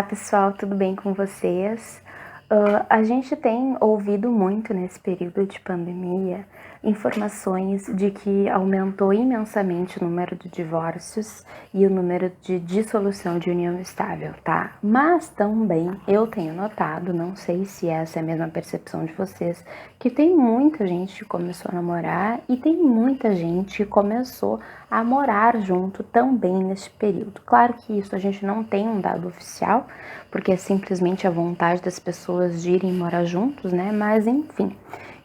Olá pessoal, tudo bem com vocês? A gente tem ouvido muito nesse período de pandemia informações de que aumentou imensamente o número de divórcios e o número de dissolução de união estável, tá? Mas também eu tenho notado, não sei se essa é a mesma percepção de vocês, que tem muita gente que começou a namorar e tem muita gente que começou a morar junto também nesse período. Claro que isso a gente não tem um dado oficial, porque é simplesmente a vontade das pessoas de irem morar juntos, né? Mas enfim.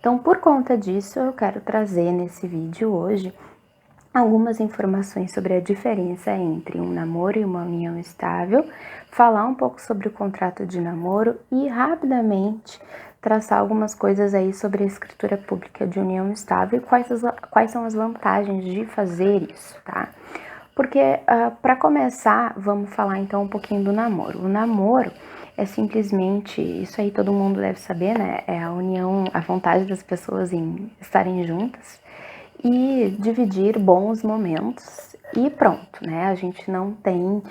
Então, por conta disso, eu quero trazer nesse vídeo hoje algumas informações sobre a diferença entre um namoro e uma união estável, falar um pouco sobre o contrato de namoro e rapidamente traçar algumas coisas aí sobre a escritura pública de união estável e quais são as vantagens de fazer isso, tá? Porque, para começar, vamos falar então um pouquinho do namoro. O namoro é simplesmente, isso aí todo mundo deve saber, né? É a união, a vontade das pessoas em estarem juntas e dividir bons momentos e pronto, né? A gente não tem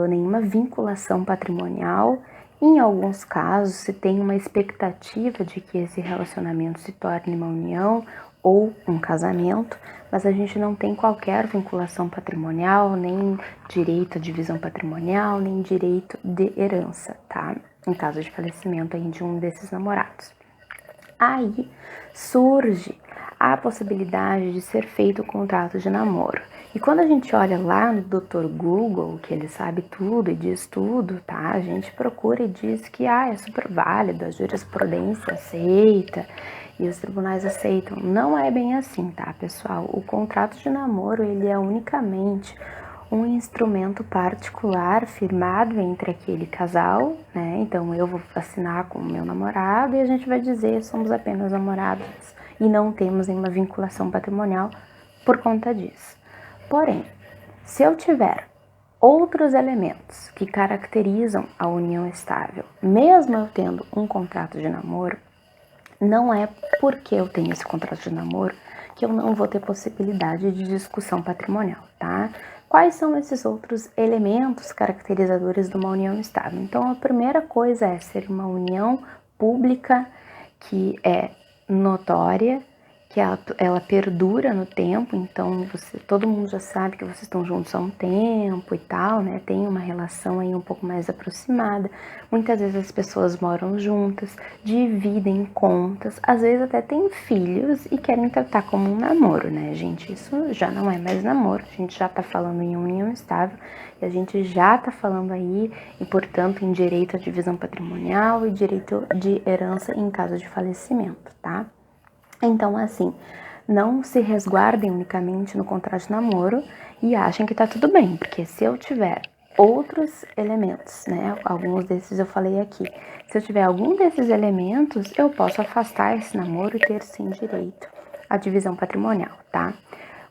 nenhuma vinculação patrimonial. Em alguns casos, se tem uma expectativa de que esse relacionamento se torne uma união ou um casamento, mas a gente não tem qualquer vinculação patrimonial, nem direito à divisão patrimonial, nem direito de herança, tá? Em caso de falecimento aí de um desses namorados. Aí surge a possibilidade de ser feito o contrato de namoro. E quando a gente olha lá no Dr. Google, que ele sabe tudo e diz tudo, tá? A gente procura e diz que é super válido, a jurisprudência aceita e os tribunais aceitam. Não é bem assim, tá, pessoal? O contrato de namoro, ele é unicamente um instrumento particular firmado entre aquele casal, né? Então eu vou assinar com o meu namorado e a gente vai dizer somos apenas namorados e não temos nenhuma vinculação patrimonial por conta disso. Porém, se eu tiver outros elementos que caracterizam a união estável, mesmo eu tendo um contrato de namoro, não é porque eu tenho esse contrato de namoro que eu não vou ter possibilidade de discussão patrimonial, tá? Quais são esses outros elementos caracterizadores de uma união estável? Então, a primeira coisa é ser uma união pública que é notória, que ela perdura no tempo, então todo mundo já sabe que vocês estão juntos há um tempo e tal, né? Tem uma relação aí um pouco mais aproximada. Muitas vezes as pessoas moram juntas, dividem contas, às vezes até têm filhos e querem tratar como um namoro, né, gente? Isso já não é mais namoro, a gente já tá falando em união estável e a gente já tá falando aí, e portanto, em direito à divisão patrimonial e direito de herança em caso de falecimento, tá? Então, assim, não se resguardem unicamente no contrato de namoro e achem que tá tudo bem, porque se eu tiver outros elementos, né, alguns desses eu falei aqui, se eu tiver algum desses elementos, eu posso afastar esse namoro e ter sim direito à divisão patrimonial, tá?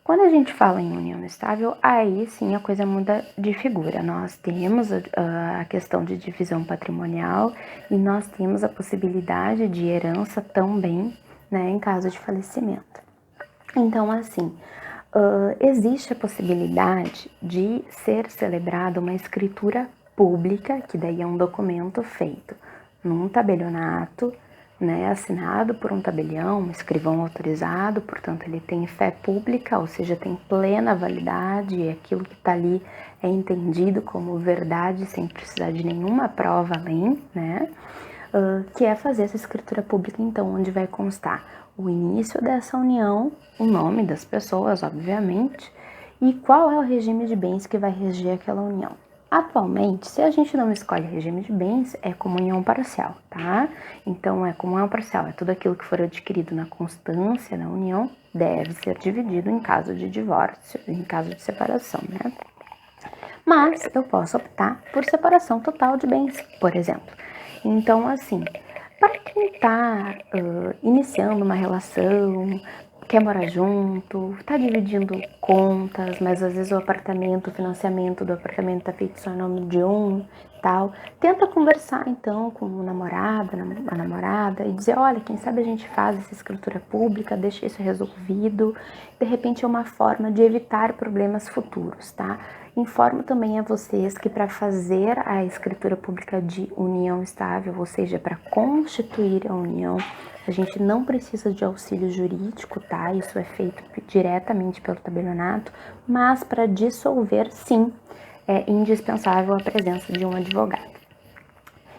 Quando a gente fala em união estável, aí sim a coisa muda de figura. Nós temos a questão de divisão patrimonial e nós temos a possibilidade de herança também, né, em caso de falecimento. Então, assim, existe a possibilidade de ser celebrada uma escritura pública, que daí é um documento feito num tabelionato, né, assinado por um tabelião, um escrivão autorizado, portanto ele tem fé pública, ou seja, tem plena validade, e aquilo que está ali é entendido como verdade sem precisar de nenhuma prova além, né? Que é fazer essa escritura pública, então, onde vai constar o início dessa união, o nome das pessoas, obviamente, e qual é o regime de bens que vai reger aquela união. Atualmente, se a gente não escolhe regime de bens, é comunhão parcial, tá? Então, é comunhão parcial, é tudo aquilo que for adquirido na constância da união, deve ser dividido em caso de divórcio, em caso de separação, né? Mas eu posso optar por separação total de bens, por exemplo. Então, assim, para quem está iniciando uma relação, quer morar junto, está dividindo contas, mas às vezes o financiamento do apartamento está feito só em nome de um, tal, tenta conversar então com o namorado, a namorada e dizer, olha, quem sabe a gente faz essa escritura pública, deixa isso resolvido, de repente é uma forma de evitar problemas futuros, tá? Informo também a vocês que para fazer a escritura pública de união estável, ou seja, para constituir a união, a gente não precisa de auxílio jurídico, tá? Isso é feito diretamente pelo tabelionato, mas para dissolver, sim, é indispensável a presença de um advogado.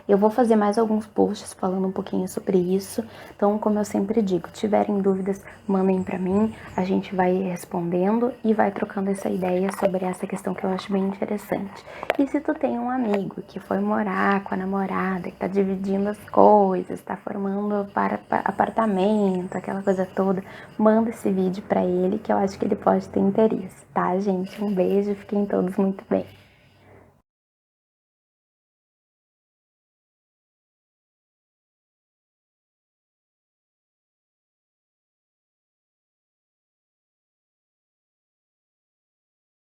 Eu vou fazer mais alguns posts falando um pouquinho sobre isso, então, como eu sempre digo, tiverem dúvidas, mandem para mim, a gente vai respondendo e vai trocando essa ideia sobre essa questão que eu acho bem interessante. E se tu tem um amigo que foi morar com a namorada, que tá dividindo as coisas, tá formando para apartamento, aquela coisa toda, manda esse vídeo para ele que eu acho que ele pode ter interesse, tá, gente? Um beijo, fiquem todos muito bem.